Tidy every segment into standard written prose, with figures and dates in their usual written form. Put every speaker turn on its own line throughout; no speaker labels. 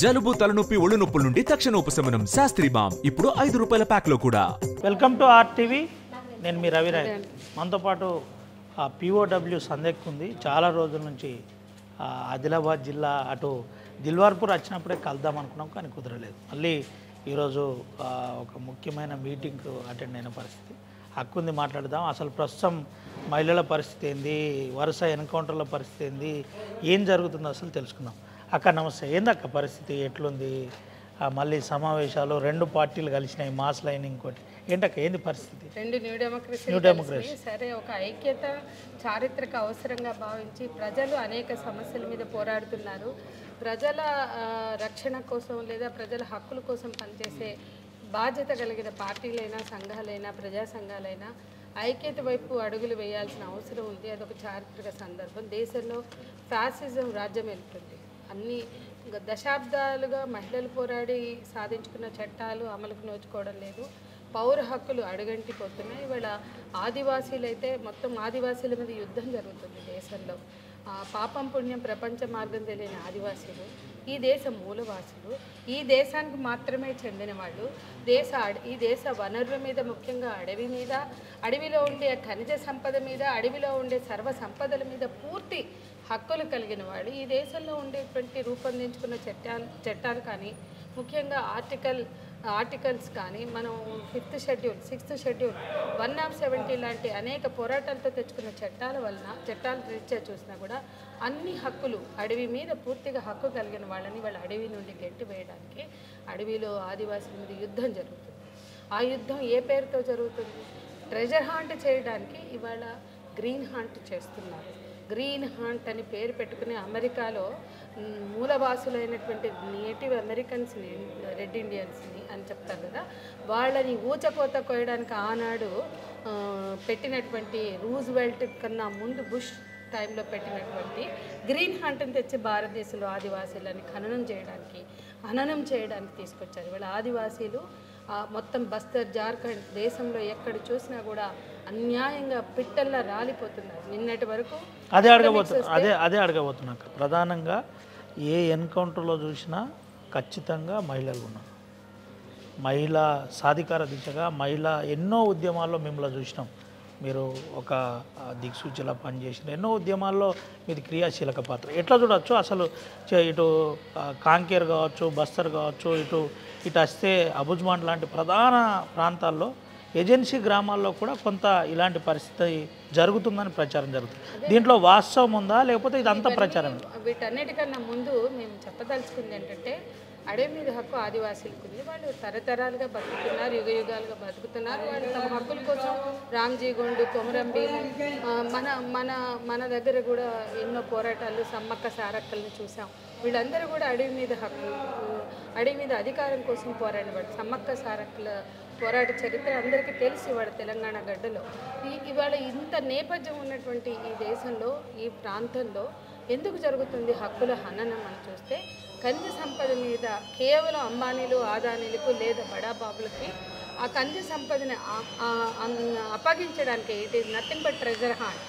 జలుబు తలనొప్పి ఒళ్ళు నొప్పుల నుండి తక్షణ ఉపశమనం శాస్త్రి బామ్ ఇప్పుడు ₹5 ప్యాక్ లో కూడా.
Welcome to RTV. నేను మీ రవిరాయ్. మనతో పాటు పిఓడబ్ల్యూ సందెక్ ఉంది. చాలా రోజుల నుంచి ఆదిలాబాద్ జిల్లా అటు దిల్వార్పూర్ వచ్చినప్పుడే కలుద్దాం అనుకున్నాం, కానీ కుదరలేదు. మళ్ళీ ఈరోజు ఒక ముఖ్యమైన మీటింగ్కు అటెండ్ అయిన పరిస్థితి. హక్కుంది మాట్లాడదాం. అసలు ప్రస్తుతం మహిళల పరిస్థితి ఏంది, వరుస ఎన్కౌంటర్ల పరిస్థితి ఏంది, ఏం జరుగుతుందో అసలు తెలుసుకుందాం. అక్క నమస్తే. ఏందక్క పరిస్థితి ఎట్లుంది? మళ్ళీ సమావేశాలు 2 పార్టీలు కలిసినాయి, మాస్ లైన్ ఇంకోటి. ఏంటక్క ఏంది పరిస్థితి?
2 న్యూ డెమోక్రసీ సరే, ఒక ఐక్యత చారిత్రక అవసరంగా భావించి ప్రజలు అనేక సమస్యల మీద పోరాడుతున్నారు. ప్రజల రక్షణ కోసం లేదా ప్రజల హక్కుల కోసం పనిచేసే బాధ్యత కలిగిన పార్టీలైనా సంఘాలైనా ప్రజా సంఘాలైనా ఐక్యత వైపు అడుగులు వేయాల్సిన అవసరం ఉంది. అదొక చారిత్రక సందర్భం. దేశంలో ఫ్యాసిజం రాజ్యం వెళ్తుంది. అన్ని దశాబ్దాలుగా మహిళలు పోరాడి సాధించుకున్న చట్టాలు అమలుకు నోచుకోవడం లేదు. పౌర హక్కులు అడుగంటిపోతున్నాయి. ఇవాళ ఆదివాసీలు అయితే మొత్తం ఆదివాసీల మీద యుద్ధం జరుగుతుంది దేశంలో. పాపం పుణ్యం ప్రపంచ మార్గం తెలియని ఆదివాసీలు ఈ దేశ మూలవాసులు, ఈ దేశానికి మాత్రమే చెందిన వాళ్ళు. ఈ దేశ వనరుల మీద, ముఖ్యంగా అడవి మీద, అడవిలో ఉండే ఖనిజ సంపద మీద, అడవిలో ఉండే సర్వ సంపదల మీద పూర్తి హక్కులు కలిగిన వాళ్ళు. ఈ దేశంలో ఉండేటువంటి రూపొందించుకున్న చట్టాలు కానీ, ముఖ్యంగా ఆర్టికల్స్ కానీ, మనం 5th షెడ్యూల్ 6th షెడ్యూల్ 170 లాంటి అనేక పోరాటాలతో తెచ్చుకున్న చట్టాల రీత్యా చూసినా కూడా అన్ని హక్కులు అడవి మీద పూర్తిగా హక్కు కలిగిన వాళ్ళని వాళ్ళ అడవి నుండి గెట్టి వేయడానికి అడవిలో ఆదివాసుల మీద యుద్ధం జరుగుతుంది. ఆ యుద్ధం ఏ పేరుతో జరుగుతుంది? ట్రెజర్ హంట్ చేయడానికి ఇవాళ గ్రీన్ హంట్ చేస్తున్నారు. గ్రీన్ హంట్ అని పేరు పెట్టుకుని అమెరికాలో మూలవాసులైనటువంటి నేటివ్ అమెరికన్స్ని, రెడ్ ఇండియన్స్ని అని చెప్తారు కదా, వాళ్ళని ఊచకోత కోయడానికి ఆనాడు పెట్టినటువంటి రూజ్వెల్ట్ కన్నా ముందు బుష్ టైంలో పెట్టినటువంటి గ్రీన్ హంట్ని తెచ్చి భారతదేశంలో ఆదివాసీలని హననం చేయడానికి తీసుకొచ్చారు. ఇవాళ ఆదివాసీలు మొత్తం బస్తర్, జార్ఖండ్ దేశంలో ఎక్కడ చూసినా కూడా అన్యాయంగా పిట్టల్లా రాలిపోతున్నారు. నిన్నటి వరకు
అదే అడగబోతున్నాక ప్రధానంగా ఏ ఎన్కౌంటర్లో చూసినా ఖచ్చితంగా మహిళలు ఉన్నారు. మహిళా సాధికార దిశగా ఎన్నో ఉద్యమాల్లో మిమ్మల్ని చూసినాం. మీరు ఒక దిక్సూచిలా పనిచేసిన ఎన్నో ఉద్యమాల్లో మీది క్రియాశీలక పాత్ర. ఎట్లా చూడవచ్చు అసలు? ఇటు కాంకేర్ కావచ్చు, బస్తర్ కావచ్చు, ఇటు వస్తే అబుజ్మాన్ లాంటి ప్రధాన ప్రాంతాల్లో, ఏజెన్సీ గ్రామాల్లో కూడా కొంత ఇలాంటి పరిస్థితి జరుగుతుందని ప్రచారం జరుగుతుంది. దీంట్లో వాస్తవం ఉందా, లేకపోతే ఇదంతా ప్రచారం?
వీటన్నిటికన్నా ముందు మేము చెప్పదలుచుకుంది ఏంటంటే, అడవి మీద హక్కు ఆదివాసీలకు ఉంది. వాళ్ళు తరతరాలుగా బతుకుతున్నారు, యుగాలుగా బతుకుతున్నారు. వాళ్ళు తమ హక్కుల కోసం రామ్జీ గోండు, కొమరం భీం, మన దగ్గర కూడా ఎన్నో పోరాటాలు, సమ్మక్క సారక్కల్ని చూసాం. వీళ్ళందరూ కూడా అడవి మీద హక్కు, అడవి మీద అధికారం కోసం పోరాడేవాడు. సమ్మక్క సారక్కల పోరాట చరిత్ర అందరికీ తెలిసి ఇవాళ తెలంగాణ గడ్డలో ఇవాళ ఇంత నేపథ్యం ఉన్నటువంటి ఈ దేశంలో, ఈ ప్రాంతంలో ఎందుకు జరుగుతుంది హక్కుల హననం అని చూస్తే, ఖనిజ సంపద మీద కేవలం అంబానీలు, ఆదానీలకు లేదా బడాబాబులకి ఆ ఖనిజ సంపదని అప్పగించడానికి it is nothing but treasure hunt.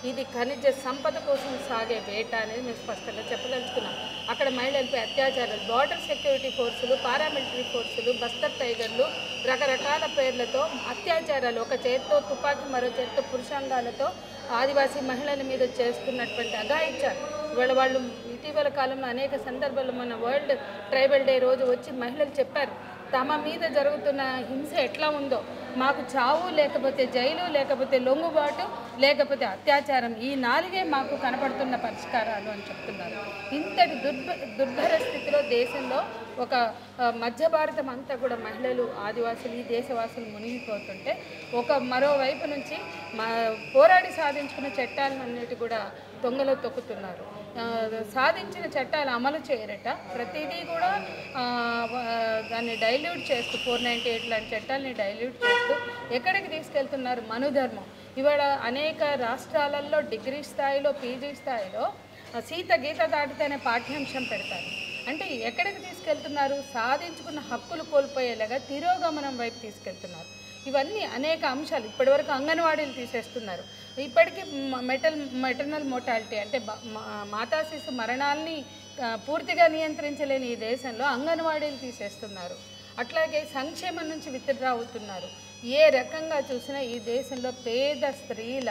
ఇది ఖనిజ సంపద కోసం సాగే వేట అనేది మేము స్పష్టంగా చెప్పదలుచుకున్నాం. అక్కడ మహిళలపై అత్యాచారాలు, బార్డర్ సెక్యూరిటీ ఫోర్సులు, పారామిలిటరీ ఫోర్సులు, బస్తర్ టైగర్లు, రకరకాల పేర్లతో అత్యాచారాలు, ఒక చేతితో తుపాకీ మరో చేతితో పురుషాంగాలతో ఆదివాసీ మహిళల మీద చేస్తున్నటువంటి అఘాయిత్యాలు ఇవాళ వాళ్ళు ఇటీవల కాలంలో అనేక సందర్భాల్లో మన వరల్డ్ ట్రైబల్ డే రోజు వచ్చి మహిళలు చెప్పారు, తమ మీద జరుగుతున్న హింస ఎట్లా ఉందో, మాకు చావు లేకపోతే జైలు, లేకపోతే లొంగుబాటు, లేకపోతే అత్యాచారం, ఈ 4 మాకు కనపడుతున్న పరిష్కారాలు అని చెప్తున్నారు. ఇంతటి దుర్భర స్థితిలో దేశంలో ఒక మధ్య భారతం అంతా కూడా మహిళలు, ఆదివాసులు, ఈ దేశవాసులు మునిగిపోతుంటే, మరోవైపు నుంచి పోరాడి సాధించుకున్న చట్టాలన్నిటి కూడా దొంగలో తొక్కుతున్నారు. సాధించిన చట్టాలు అమలు చేయరట. ప్రతిదీ కూడా దాన్ని డైల్యూట్ చేస్తూ 498 లాంటి చట్టాలని డైల్యూట్ చేస్తూ ఎక్కడికి తీసుకెళ్తున్నారు? మనుధర్మం. ఇవాళ అనేక రాష్ట్రాలలో డిగ్రీ స్థాయిలో, పీజీ స్థాయిలో సీత గీత దాటితేనే పాఠ్యాంశం పెడతారు. అంటే ఎక్కడికి తీసుకెళ్తున్నారు? సాధించుకున్న హక్కులు కోల్పోయేలాగా తిరోగమనం వైపు తీసుకెళ్తున్నారు. ఇవన్నీ అనేక అంశాలు. ఇప్పటివరకు అంగన్వాడీలు తీసేస్తున్నారు. ఇప్పటికీ మెటర్నల్ మోర్టాలిటీ అంటే మాతా శిశు మరణాలని పూర్తిగా నియంత్రించలేని ఈ దేశంలో అంగన్వాడీలు తీసేస్తున్నారు. అట్లాగే సంక్షేమం నుంచి విత్డ్రా అవుతున్నారు. ఏ రకంగా చూసినా ఈ దేశంలో పేద స్త్రీల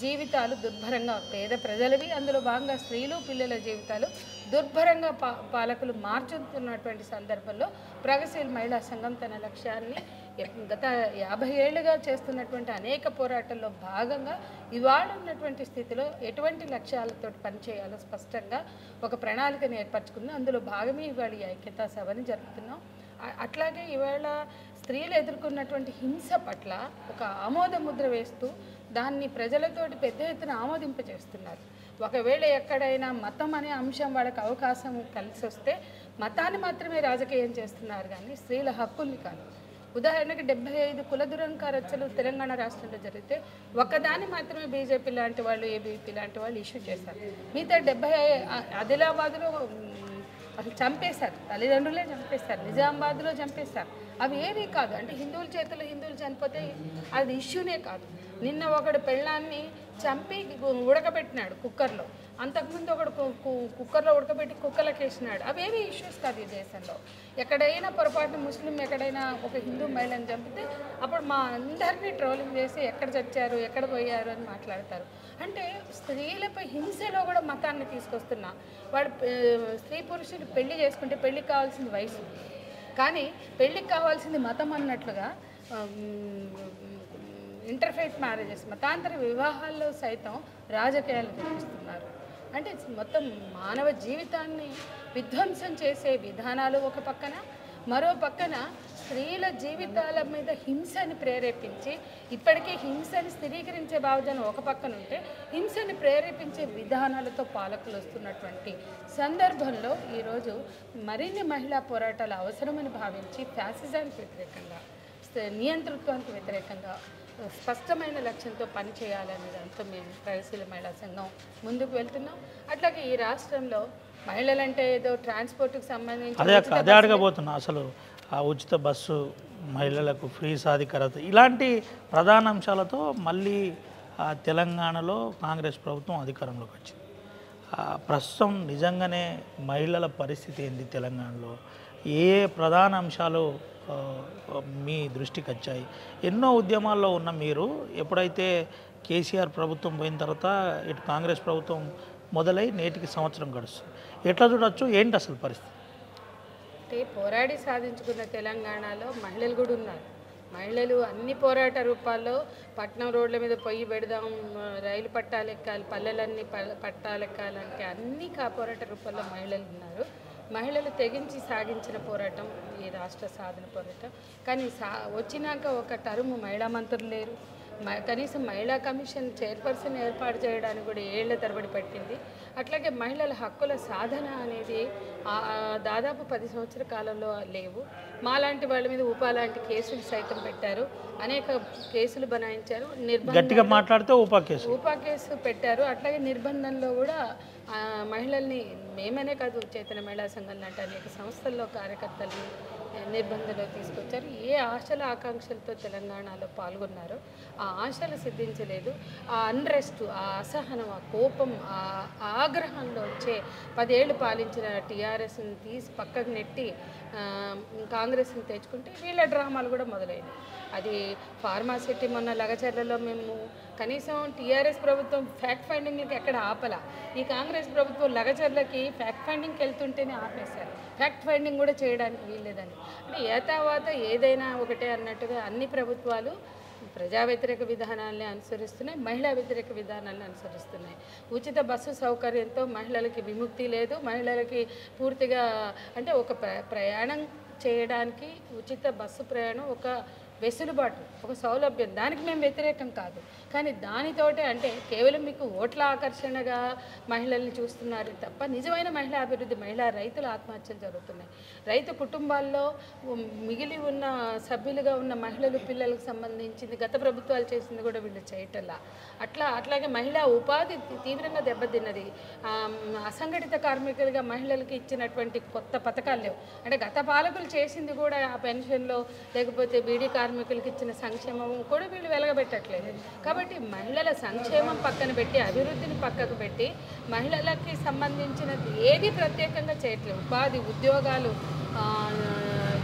జీవితాలు దుర్భరంగా, పేద ప్రజలవి అందులో భాగంగా స్త్రీలు పిల్లల జీవితాలు దుర్భరంగా పాలకులు మార్చుతున్నటువంటి సందర్భంలో ప్రగతిశీల మహిళా సంఘం తన లక్ష్యాన్ని గత 50 ఏళ్లుగా చేస్తున్నటువంటి అనేక పోరాటాల్లో భాగంగా ఇవాళ ఉన్నటువంటి స్థితిలో ఎటువంటి లక్ష్యాలతో పనిచేయాలో స్పష్టంగా ఒక ప్రణాళికను ఏర్పరచుకుంది. అందులో భాగమే ఇవాళ ఈ ఐక్యతా సభని జరుపుతున్నాం. అట్లాగే ఇవాళ స్త్రీలు ఎదుర్కొన్నటువంటి హింస పట్ల ఒక ఆమోద ముద్ర వేస్తూ దాన్ని ప్రజలతోటి పెద్ద ఎత్తున ఆమోదింపజేస్తున్నారు. ఒకవేళ ఎక్కడైనా మతం అనే అంశం వాళ్ళకి అవకాశం కలిసి వస్తే మతాన్ని మాత్రమే రాజకీయం చేస్తున్నారు కానీ స్త్రీల హక్కుల్ని కాదు. ఉదాహరణకి 75 కుల దురంకారచ్చలు తెలంగాణ రాష్ట్రంలో జరిగితే ఒక్కదాన్ని మాత్రమే బీజేపీ లాంటి వాళ్ళు, ఏబీపీ లాంటి వాళ్ళు ఇష్యూ చేశారు. మిగతా 70 ఆదిలాబాద్లో అసలు చంపేశారు, తల్లిదండ్రులే చంపేశారు, నిజామాబాద్లో చంపేశారు. అవి ఏమీ కాదు. అంటే హిందువుల చేతుల్లో హిందువులు చనిపోతే అది ఇష్యూనే కాదు. నిన్న ఒకడు పెళ్ళాన్ని చంపి ఉడకబెట్టినాడు కుక్కర్లో, అంతకుముందు ఒకడు కుక్కర్లో ఉడకబెట్టి కుక్కలకు వేసినాడు. అవేమీ ఇష్యూస్ కాదు ఈ దేశంలో. ఎక్కడైనా పొరపాటు ముస్లిం ఎక్కడైనా ఒక హిందూ మహిళను చంపితే అప్పుడు మా అందరినీ ట్రోలింగ్ చేసి ఎక్కడ చచ్చారు, ఎక్కడ పోయారు అని మాట్లాడతారు. అంటే స్త్రీలపై హింసలో కూడా మతాన్ని తీసుకొస్తున్నా. వాడు స్త్రీ పురుషులు పెళ్లి చేసుకుంటే పెళ్ళికి కావాల్సింది వయసు, కానీ పెళ్ళికి కావాల్సింది మతం అన్నట్లుగా ఇంటర్ఫేత్ మ్యారేజెస్, మతాంతర వివాహాల్లో సైతం రాజకీయాలు చూపిస్తున్నారు. అంటే మొత్తం మానవ జీవితాన్ని విధ్వంసం చేసే విధానాలు ఒక పక్కన, మరో పక్కన స్త్రీల జీవితాల మీద హింసని ప్రేరేపించి ఇప్పటికీ హింసని స్థిరీకరించే భావజనం ఒక పక్కన ఉంటే హింసని ప్రేరేపించే విధానాలతో పాలకులు వస్తున్నటువంటి సందర్భంలో ఈరోజు మరిన్ని మహిళా పోరాటాలు అవసరమని భావించి ఫ్యాసిజానికి వ్యతిరేకంగా, నియంతృత్వానికి వ్యతిరేకంగా స్పష్టమైన లక్ష్యంతో పనిచేయాలనే దాంతో మేము ప్రగతిశీల మహిళా సంఘం ముందుకు వెళ్తున్నాం. అట్లాగే ఈ రాష్ట్రంలో మహిళలంటే ఏదో ట్రాన్స్పోర్ట్కి సంబంధించి
అదే అడగబోతున్నా. అసలు ఆ ఉచిత బస్సు, మహిళలకు ఫ్రీ సాధికారత, ఇలాంటి ప్రధాన అంశాలతో మళ్ళీ తెలంగాణలో కాంగ్రెస్ ప్రభుత్వం అధికారంలోకి వచ్చింది. ప్రస్తుతం నిజంగానే మహిళల పరిస్థితి ఏంది తెలంగాణలో, ఏ ప్రధాన అంశాలు మీ దృష్టికి వచ్చాయి? ఎన్నో ఉద్యమాల్లో ఉన్న మీరు ఎప్పుడైతే కేసీఆర్ ప్రభుత్వం పోయిన తర్వాత ఇటు కాంగ్రెస్ ప్రభుత్వం మొదలై నేటికి సంవత్సరం గడుస్తుంది, ఎట్లా చూడొచ్చు, ఏంటి అసలు పరిస్థితి?
అంటే పోరాడి సాధించుకున్న తెలంగాణలో మహిళలు కూడా ఉన్నారు. మహిళలు అన్ని పోరాట రూపాల్లో పట్నం రోడ్ల మీద పొయ్యి పెడదాం, రైలు పట్టాలెక్కాలి, పల్లెలన్నీ పట్టాలెక్కాలంటే అన్ని పోరాట రూపాల్లో మహిళలు ఉన్నారు. మహిళలు తెగించి సాగించిన పోరాటం ఈ రాష్ట్ర సాధన పోరాటం. కానీ వచ్చినాక ఒక టర్మ్ మహిళా మంత్రులు లేరు, కనీసం మహిళా కమిషన్ చైర్పర్సన్ ఏర్పాటు చేయడానికి కూడా ఏళ్ల తరబడి పట్టింది. అట్లాగే మహిళల హక్కుల సాధన అనేది దాదాపు 10 సంవత్సరాల కాలంలో లేవు. మాలాంటి వాళ్ళ మీద ఉపా లాంటి కేసులు సైతం పెట్టారు, అనేక కేసులు బనాయించారు,
గట్టిగా మాట్లాడితే ఉపా కేసు
పెట్టారు. అట్లాగే నిర్బంధంలో కూడా మహిళల్ని, మేమనే కాదు చైతన్య మహిళా సంఘం లాంటి అనేక సంస్థల్లో కార్యకర్తల్ని నిర్బంధంలో తీసుకొచ్చారు. ఏ ఆశల ఆకాంక్షలతో తెలంగాణలో పాల్గొన్నారో ఆ ఆశలు సిద్ధించలేదు. ఆ అన్రెస్ట్, ఆ అసహనం, ఆ కోపం, ఆ ఆగ్రహంలో వచ్చే 10 ఏళ్ళు పాలించిన టీఆర్ఎస్ని తీసి పక్కకు నెట్టి కాంగ్రెస్ని తెచ్చుకుంటే వీళ్ళ డ్రామాలు కూడా మొదలైనవి. అది ఫార్మాసిటీ మొన్న లగచర్లలో మేము కనీసం టీఆర్ఎస్ ప్రభుత్వం ఫ్యాక్ట్ ఫైండింగ్లకి ఎక్కడ ఆపలా, ఈ కాంగ్రెస్ ప్రభుత్వం లగచర్లకి ఫ్యాక్ట్ ఫైండింగ్కి వెళ్తుంటేనే ఆపేశారు. ఫ్యాక్ట్ ఫైండింగ్ కూడా చేయడానికి వీల్లేదని. అంటే ఏతావాత ఏదైనా ఒకటే అన్నట్టుగా అన్ని ప్రభుత్వాలు ప్రజా వ్యతిరేక విధానాలని అనుసరిస్తున్నాయి, మహిళా వ్యతిరేక విధానాలను అనుసరిస్తున్నాయి. ఉచిత బస్సు సౌకర్యంతో మహిళలకి విముక్తి లేదు. మహిళలకి పూర్తిగా అంటే ఒక ప్రయాణం చేయడానికి ఉచిత బస్సు ప్రయాణం ఒక వెసులుబాటు, ఒక సౌలభ్యం, దానికి మేము వ్యతిరేకం కాదు. కానీ దానితోటే అంటే కేవలం మీకు ఓట్ల ఆకర్షణగా మహిళల్ని చూస్తున్నారు తప్ప నిజమైన మహిళా అభివృద్ధి, మహిళా రైతుల ఆత్మహత్యలు జరుగుతున్నాయి. రైతు కుటుంబాల్లో మిగిలి ఉన్న సభ్యులుగా ఉన్న మహిళలు, పిల్లలకు సంబంధించింది గత ప్రభుత్వాలు చేసింది కూడా వీళ్ళు చేయటల్లా. అట్లాగే మహిళా ఉపాధి తీవ్రంగా దెబ్బతిన్నది. అసంఘటిత కార్మికులుగా మహిళలకి ఇచ్చినటువంటి కొత్త పథకాలు లేవు. అంటే గత పాలకులు చేసింది కూడా ఆ పెన్షన్లో, లేకపోతే బీడీ కార్మికులు కార్మికులకు ఇచ్చిన సంక్షేమం కూడా వీళ్ళు వెలగబెట్టట్లేదు. కాబట్టి మహిళల సంక్షేమం పక్కన పెట్టి అభివృద్ధిని పక్కకు పెట్టి మహిళలకి సంబంధించినది ఏది ప్రత్యేకంగా చేయట్లేదు. ఉపాధి, ఉద్యోగాలు,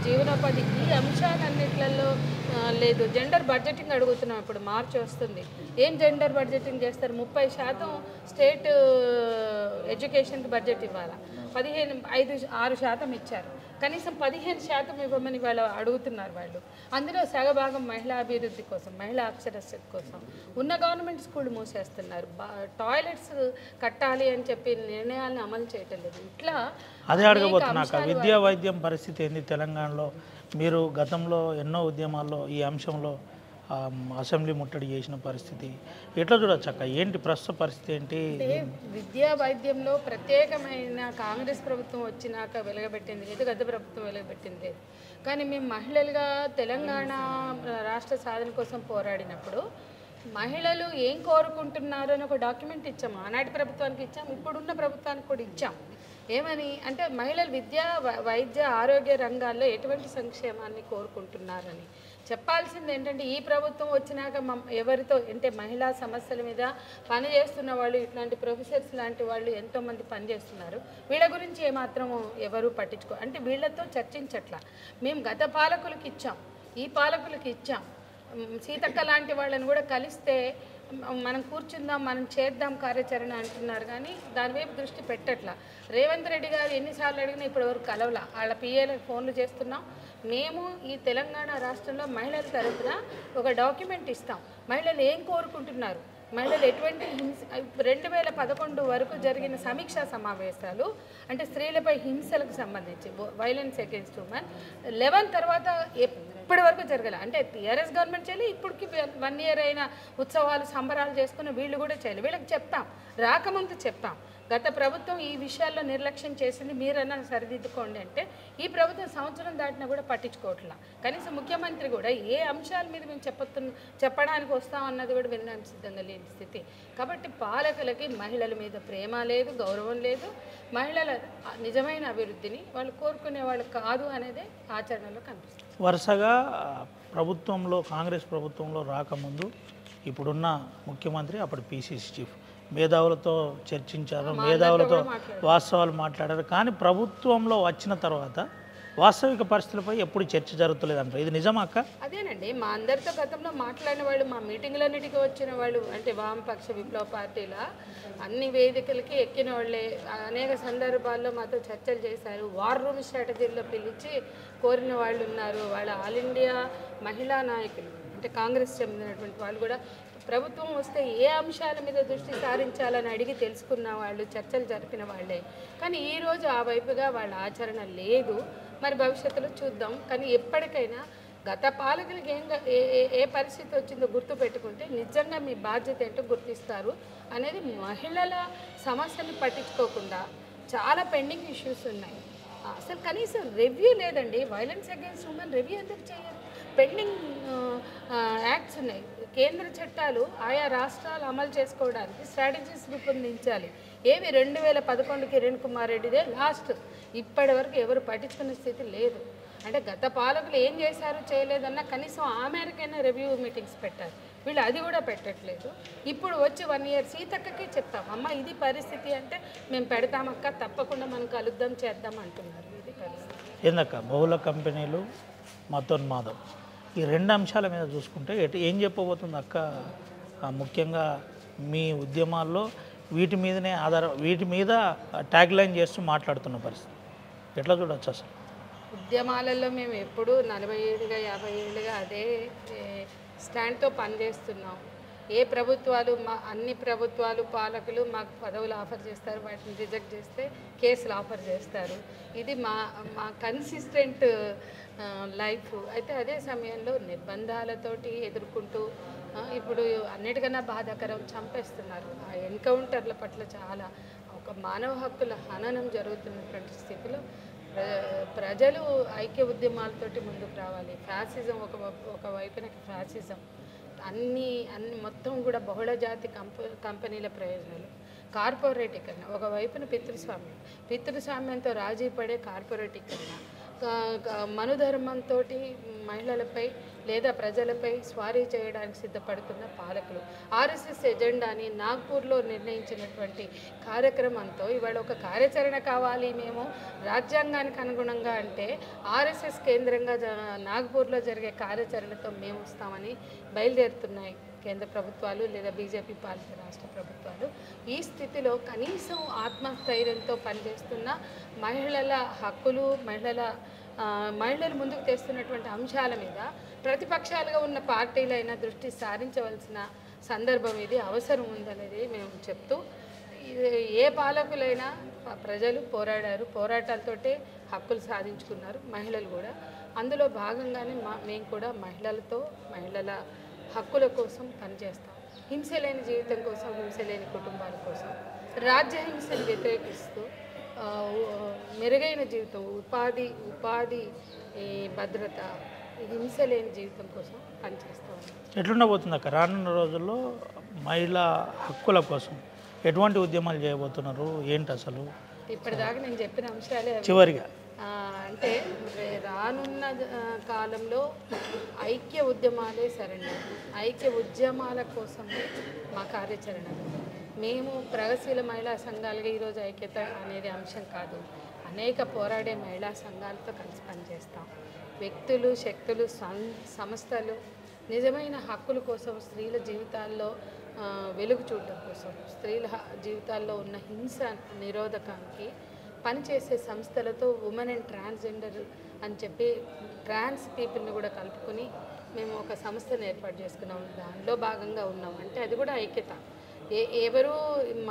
జీవనోపాధి ఈ అంశాలన్నిట్లలో లేదు. జెండర్ బడ్జెటింగ్ అడుగుతున్నాం. ఇప్పుడు మార్చి వస్తుంది. ఏం జెండర్ బడ్జెటింగ్ చేస్తారు? 30% స్టేట్ ఎడ్యుకేషన్కి బడ్జెట్ ఇవ్వాలి. 5-6% ఇచ్చారు. కనీసం 15% ఇవ్వమని వాళ్ళు అడుగుతున్నారు. వాళ్ళు అందులో సగభాగం మహిళా అభివృద్ధి కోసం, మహిళా అక్షరాస్యత కోసం ఉన్న గవర్నమెంట్ స్కూల్ మూసేస్తున్నారు. టాయిలెట్స్ కట్టాలి అని చెప్పి నిర్ణయాలను అమలు చేయటం లేదు. ఇట్లా
అదే అడగబోతున్నాక విద్యా వైద్యం పరిస్థితి ఏంది తెలంగాణలో? మీరు గతంలో ఎన్నో ఉద్యమాల్లో ఈ అంశంలో అసెంబ్లీ ముట్టడి చేసిన పరిస్థితి ఎట్లా చూడొచ్చు అక్క? ఏంటి ప్రస్తుత పరిస్థితి ఏంటి?
విద్యా వైద్యంలో ప్రత్యేకమైన కాంగ్రెస్ ప్రభుత్వం వచ్చినాక వెలగబెట్టింది లేదు, గత ప్రభుత్వం వెలగబెట్టింది లేదు. కానీ మేము మహిళలుగా తెలంగాణ రాష్ట్ర సాధన కోసం పోరాడినప్పుడు మహిళలు ఏం కోరుకుంటున్నారు అని ఒక డాక్యుమెంట్ ఇచ్చాం. ఆనాటి ప్రభుత్వానికి ఇచ్చాం, ఇప్పుడున్న ప్రభుత్వానికి కూడా ఇచ్చాం. ఏమని అంటే మహిళలు విద్య, వైద్య, ఆరోగ్య రంగాల్లో ఎటువంటి సంక్షేమాన్ని కోరుకుంటున్నారని చెప్పాల్సింది. ఏంటంటే ఈ ప్రభుత్వం వచ్చినాక ఎవరితో అంటే మహిళా సమస్యల మీద పనిచేస్తున్న వాళ్ళు, ఇట్లాంటి ప్రొఫెసర్స్ లాంటి వాళ్ళు ఎంతోమంది పనిచేస్తున్నారు. వీళ్ళ గురించి ఏమాత్రం ఎవరు పట్టించుకో అంటే వీళ్ళతో చర్చించట్లా. మేము గత పాలకులకి ఇచ్చాం, ఈ పాలకులకి ఇచ్చాం. సీతక్క లాంటి వాళ్ళని కూడా కలిస్తే మనం కూర్చుందాం, మనం చేద్దాం కార్యాచరణ అంటున్నారు. కానీ దానివైపు దృష్టి పెట్టట్లా. రేవంత్ రెడ్డి గారు ఎన్నిసార్లు అడిగినా ఇప్పటివరకు కలవలా. వాళ్ళ పిఏలకు ఫోన్లు చేస్తున్నాం. మేము ఈ తెలంగాణ రాష్ట్రంలో మహిళల తరఫున ఒక డాక్యుమెంట్ ఇస్తాం. మహిళలు ఏం కోరుకుంటున్నారు, మహిళలు ఎటువంటి 2011 వరకు జరిగిన సమీక్షా సమావేశాలు అంటే స్త్రీలపై హింసలకు సంబంధించి వైలెన్స్ అగేన్స్ట్ ఉమెన్ 11 తర్వాత ఇప్పటి వరకు జరగలే. అంటే టీఆర్ఎస్ గవర్నమెంట్ చేయలేదు, ఇప్పటికి 1 year అయిన ఉత్సవాలు సంబరాలు చేసుకుని వీళ్ళు కూడా చేయలేదు. వీళ్ళకి చెప్తాం, రాకముందు చెప్తాం. గత ప్రభుత్వం ఈ విషయాల్లో నిర్లక్ష్యం చేసింది, మీరన్నా సరిదిద్దుకోండి అంటే ఈ ప్రభుత్వం సంవత్సరం దాటినా కూడా పట్టించుకోవట్లా. కనీసం ముఖ్యమంత్రి కూడా ఏ అంశాల మీద మేము చెప్పడానికి వస్తామన్నది కూడా వినడానికి సిద్ధంగా లేని స్థితి. కాబట్టి పాలకులకి మహిళల మీద ప్రేమ లేదు, గౌరవం లేదు. మహిళల నిజమైన అభివృద్ధిని వాళ్ళు కోరుకునే వాళ్ళు కాదు అనేది ఆచరణలో కనిపిస్తుంది.
వరుసగా ప్రభుత్వంలో కాంగ్రెస్ ప్రభుత్వంలో రాకముందు ఇప్పుడున్న ముఖ్యమంత్రి అప్పుడు పిసిసి చీఫ్ మేధావులతో చర్చించారు, మేధావులతో వాస్తవాలు మాట్లాడారు. కానీ ప్రభుత్వంలో వచ్చిన తర్వాత వాస్తవిక పరిస్థితులపై ఎప్పుడు చర్చ జరుగుతలేదంటారు. ఇది నిజమా అక్క?
అదేనండి, మా అందరితో గతంలో మాట్లాడిన వాళ్ళు, మా మీటింగ్లన్నిటికీ వచ్చిన వాళ్ళు, అంటే వామపక్ష విప్లవ పార్టీల అన్ని వేదికలకి ఎక్కిన వాళ్ళే అనేక సందర్భాల్లో మాతో చర్చలు చేశారు. వార్ రూమ్ స్ట్రాటజీల్లో పిలిచి కోరిన వాళ్ళు ఉన్నారు. వాళ్ళ ఆల్ ఇండియా మహిళా నాయకులు అంటే కాంగ్రెస్ చెందినటువంటి వాళ్ళు కూడా ప్రభుత్వం వస్తే ఏ అంశాల మీద దృష్టి సారించాలని అడిగి తెలుసుకున్న వాళ్ళు, చర్చలు జరిపిన వాళ్ళే. కానీ ఈరోజు ఆ వైపుగా వాళ్ళ ఆచరణ లేదు. మరి భవిష్యత్తులో చూద్దాం. కానీ ఎప్పటికైనా గత పాలకులకి ఏ పరిస్థితి వచ్చిందో గుర్తు పెట్టుకుంటే నిజంగా మీ బాధ్యత ఏంటో గుర్తిస్తారు అనేది. మహిళల సమస్యలు పట్టించుకోకుండా చాలా పెండింగ్ ఇష్యూస్ ఉన్నాయి. అసలు కనీసం రివ్యూ లేదండి. వైలెన్స్ అగేన్స్ట్ ఉమెన్ రివ్యూ ఎందుకు చేయరు? పెండింగ్ యాక్ట్స్ ఉన్నాయి, కేంద్ర చట్టాలు ఆయా రాష్ట్రాలు అమలు చేసుకోవడానికి స్ట్రాటజీస్ రూపొందించాలి. ఏవి 2011 కిరణ్ కుమార్ రెడ్డిదే లాస్ట్. ఇప్పటి వరకు ఎవరు పట్టించుకునే స్థితి లేదు. అంటే గత పాలకులు ఏం చేశారు చేయలేదన్నా కనీసం ఆ మేరకైనా రివ్యూ మీటింగ్స్ పెట్టారు. వీళ్ళు అది కూడా పెట్టట్లేదు. ఇప్పుడు వచ్చి 1 year సీతక్కకి చెప్తాం, అమ్మ ఇది పరిస్థితి అంటే మేము పెడతామక్క, తప్పకుండా మనం కలుద్దాం చేద్దాం అంటున్నారు. ఇది పరిస్థితి.
ఏందక్క బహుళ కంపెనీలు మతోన్మాదం ఈ 2 అంశాల మీద చూసుకుంటే ఏం చెప్పబోతుంది అక్క? ముఖ్యంగా మీ ఉద్యమాల్లో వీటి మీద ట్యాగ్ లైన్ చేస్తూ మాట్లాడుతున్న పరిస్థితి ఎట్లా చూడవచ్చు అసలు?
ఉద్యమాలలో మేము ఎప్పుడు 40 ఏళ్ళుగా 50 ఏళ్ళుగా అదే స్టాండ్తో పనిచేస్తున్నాం. ఏ ప్రభుత్వాలు అన్ని ప్రభుత్వాలు పాలకులు మాకు పదవులు ఆఫర్ చేస్తారు, వాటిని రిజెక్ట్ చేస్తే కేసులు ఆఫర్ చేస్తారు. ఇది మా కన్సిస్టెంట్ లైఫ్. అయితే అదే సమయంలో నిర్బంధాలతోటి ఎదుర్కొంటూ ఇప్పుడు అన్నిటికన్నా బాధాకరం చంపేస్తున్నారు. ఆ ఎన్కౌంటర్ల పట్ల చాలా ఒక మానవ హక్కుల హననం జరుగుతున్నటువంటి స్థితిలో ప్రజలు ఐక్య ఉద్యమాలతోటి ముందుకు రావాలి. ఫ్యాసిజం ఒక వైపునకి ఫ్యాసిజం అన్ని మొత్తం కూడా బహుళజాతి కంపెనీల ప్రయోజనాలు, కార్పొరేటీకరణ ఒకవైపున, పితృస్వామ్యంతో రాజీ పడే కార్పొరేటీకరణ, మనుధర్మంతో మహిళలపై లేదా ప్రజలపై స్వారీ చేయడానికి సిద్ధపడుతున్న పాలకులు ఆర్ఎస్ఎస్ ఎజెండాని నాగ్పూర్లో నిర్ణయించినటువంటి కార్యక్రమంతో ఇవాళ ఒక కార్యాచరణ కావాలి మేము రాజ్యాంగానికి అనుగుణంగా అంటే ఆర్ఎస్ఎస్ కేంద్రంగా నాగ్పూర్లో జరిగే కార్యాచరణతో మేము వస్తామని బయలుదేరుతున్నాయి కేంద్ర ప్రభుత్వాలు లేదా బీజేపీ పాలిత రాష్ట్ర ప్రభుత్వాలు. ఈ స్థితిలో కనీసం ఆత్మస్థైర్యంతో పనిచేస్తున్న మహిళల హక్కులు మహిళలు ముందుకు తెస్తున్నటువంటి అంశాల మీద ప్రతిపక్షాలుగా ఉన్న పార్టీలైనా దృష్టి సారించవలసిన సందర్భం ఇది, అవసరం ఉందనేది మేము చెప్తూ, ఏ పాలకులైనా ప్రజలు పోరాడారు, పోరాటాలతోటే హక్కులు సాధించుకున్నారు, మహిళలు కూడా. అందులో భాగంగానే మేము కూడా మహిళల హక్కుల కోసం పనిచేస్తాం. హింస లేని జీవితం కోసం, హింస లేని కుటుంబాల కోసం, రాజ్యహింసను వ్యతిరేకిస్తూ మెరుగైన జీవితం, ఉపాధి భద్రత, హింస లేని జీవితం కోసం పనిచేస్తాం.
ఎట్లుండబోతుంది అక్క రానున్న రోజుల్లో మహిళా హక్కుల కోసం ఎటువంటి ఉద్యమాలు చేయబోతున్నారు, ఏంటి అసలు?
ఇప్పటిదాకా నేను చెప్పిన అంశాలే
చివరిగా
అంటే రానున్న కాలంలో ఐక్య ఉద్యమాలే సరైన ఐక్య ఉద్యమాల కోసమే మా కార్యాచరణ. మేము ప్రగతిశీల మహిళా సంఘాలుగా ఈరోజు ఐక్యత అనేది అంశం కాదు, అనేక పోరాడే మహిళా సంఘాలతో కలిసి పనిచేస్తాం. వ్యక్తులు, శక్తులు, సంస్థలు నిజమైన హక్కుల కోసం, స్త్రీల జీవితాల్లో వెలుగు చూడడం కోసం, స్త్రీల జీవితాల్లో ఉన్న హింస నిరోధకానికి పనిచేసే సంస్థలతో ఉమెన్ అండ్ ట్రాన్స్జెండర్ అని చెప్పి ట్రాన్స్ పీపుల్ని కూడా కలుపుకొని మేము ఒక సంస్థను ఏర్పాటు చేసుకున్నాం. దానిలో భాగంగా ఉన్నాం. అంటే అది కూడా ఐక్యత. ఎవరు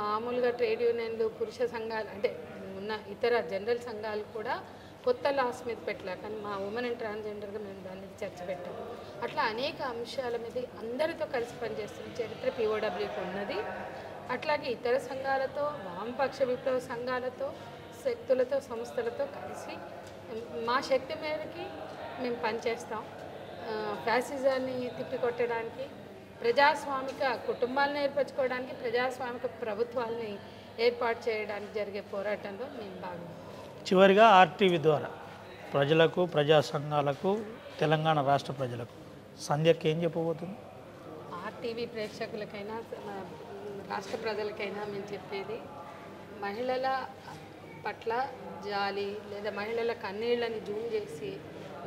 మామూలుగా ట్రేడ్ యూనియన్లు, పురుష సంఘాలు అంటే ఉన్న ఇతర జనరల్ సంఘాలు కూడా కొత్త లాస్ మీద పెట్టలే, కానీ మా ఉమెన్ అండ్ ట్రాన్స్జెండర్గా మేము దాని మీద చర్చ పెట్టాము. అట్లా అనేక అంశాల మీద అందరితో కలిసి పనిచేస్తున్న చరిత్ర పిఓడబ్ల్యూకి ఉన్నది. అట్లాగే ఇతర సంఘాలతో, వామపక్ష విప్లవ సంఘాలతో, శక్తులతో, సంస్థలతో కలిసి మా శక్తి మేరకి మేము పనిచేస్తాం. ఫ్యాసిజాన్ని తిప్పికొట్టడానికి, ప్రజాస్వామిక కుటుంబాలను ఏర్పరచుకోవడానికి, ప్రజాస్వామిక ప్రభుత్వాలని ఏర్పాటు చేయడానికి జరిగే పోరాటంలో మేము భాగం.
చివరిగా ఆర్టీవీ ద్వారా ప్రజలకు, ప్రజా సంఘాలకు, తెలంగాణ రాష్ట్ర ప్రజలకు సంధ్యకి ఏం చెప్పబోతుంది?
ఆర్టీవీ ప్రేక్షకులకైనా రాష్ట్ర ప్రజలకైనా మేము చెప్పేది, మహిళల పట్ల జాలి లేదా మహిళల కన్నీళ్ళని జూమ్ చేసి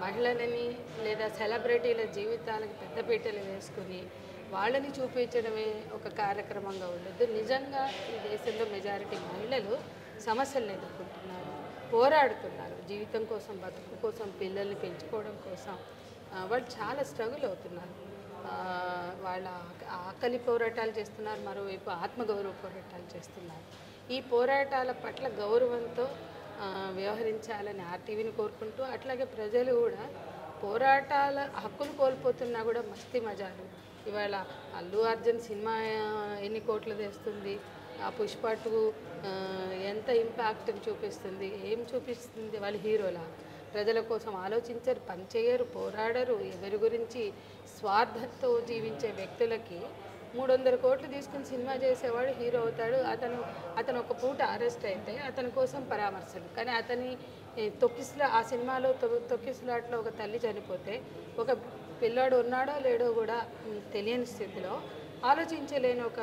మహిళలని లేదా సెలబ్రిటీల జీవితాలకు పెద్దపీటలు వేసుకుని వాళ్ళని చూపించడమే ఒక కార్యక్రమంగా ఉండదు. నిజంగా ఈ దేశంలో మెజారిటీ మహిళలు సమస్యలను ఎదుర్కొంటున్నారు, పోరాడుతున్నారు. జీవితం కోసం, బతుకు కోసం, పిల్లల్ని పెంచుకోవడం కోసం వాళ్ళు చాలా స్ట్రగుల్ అవుతున్నారు. వాళ్ళ ఆకలి పోరాటాలు చేస్తున్నారు, మరోవైపు ఆత్మగౌరవ పోరాటాలు చేస్తున్నారు. ఈ పోరాటాల పట్ల గౌరవంతో వ్యవహరించాలని ఆర్టీవీని కోరుకుంటూ, అట్లాగే ప్రజలు కూడా పోరాటాల హక్కులు కోల్పోతున్నా కూడా మస్తీ మజాలు. ఇవాళ అల్లు అర్జున్ సినిమా ఎన్ని కోట్లు తెస్తుంది, ఆ పుష్ప 2 ఎంత ఇంపాక్ట్ని చూపిస్తుంది, ఏం చూపిస్తుంది? వాళ్ళు హీరోలా ప్రజల కోసం ఆలోచించరు, పనిచేయరు, పోరాడరు. ఎవరి గురించి స్వార్థంతో జీవించే వ్యక్తులకి 300 కోట్లు తీసుకుని సినిమా చేసేవాడు హీరో అవుతాడు. అతను ఒక పూట అరెస్ట్ అయితే అతని కోసం పరామర్శలు, కానీ అతని ఆ సినిమాలో తొక్కిసలాట్లో ఒక తల్లి చనిపోతే ఒక పిల్లాడు ఉన్నాడో లేడో కూడా తెలియని స్థితిలో ఆలోచించలేని ఒక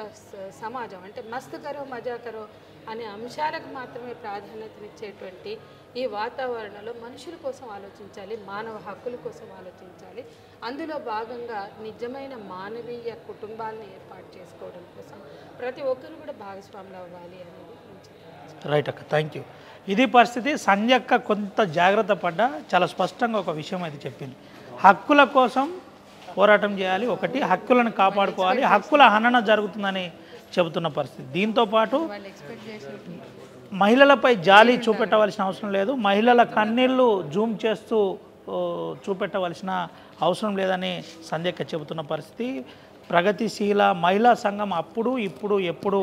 సమాజం, అంటే మస్తు కరో మజా కరో అనే అంశాలకు మాత్రమే ప్రాధాన్యతనిచ్చేటువంటి ఈ వాతావరణంలో మనుషుల కోసం ఆలోచించాలి, మానవ హక్కుల కోసం ఆలోచించాలి. అందులో భాగంగా నిజమైన మానవీయ కుటుంబాలను ఏర్పాటు చేసుకోవడం కోసం ప్రతి ఒక్కరు కూడా భాగస్వాములు అవ్వాలి అనేది.
రైట్ అక్క, థ్యాంక్ యూ. ఇది పరిస్థితి. సంధ్యక్క కొంత జాగ్రత్త పడ్డా చాలా స్పష్టంగా ఒక విషయం అయితే చెప్పింది. హక్కుల కోసం పోరాటం చేయాలి, ఒకటి హక్కులను కాపాడుకోవాలి, హక్కుల హనన జరుగుతుందని చెబుతున్న పరిస్థితి. దీంతోపాటు మహిళలపై జాలి చూపెట్టవలసిన అవసరం లేదు, మహిళల కన్నీళ్ళు జూమ్ చేస్తూ చూపెట్టవలసిన అవసరం లేదని సంధ్యక్క చెబుతున్న పరిస్థితి. ప్రగతిశీల మహిళా సంఘం అప్పుడు ఇప్పుడు ఎప్పుడు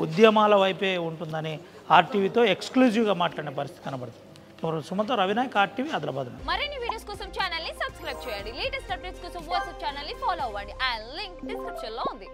ఉద్యమాల వైపే ఉంటుందని ఆర్టీవీతో ఎక్స్క్లూజివ్గా మాట్లాడిన పరిస్థితి కనబడుతుంది. సుమంతో రవినాయక్, ఆర్టీవీ, ఆదిలాబాద్.
మరిన్ని వీడియోస్ కోసం ఛానల్ ని సబ్స్క్రైబ్ చేయండి. లేటెస్ట్ అప్డేట్స్ కోసం వాట్సాప్ ఛానల్ ని ఫాలో అవ్వండి. ఆ లింక్ డిస్క్రిప్షన్ లో ఉంది.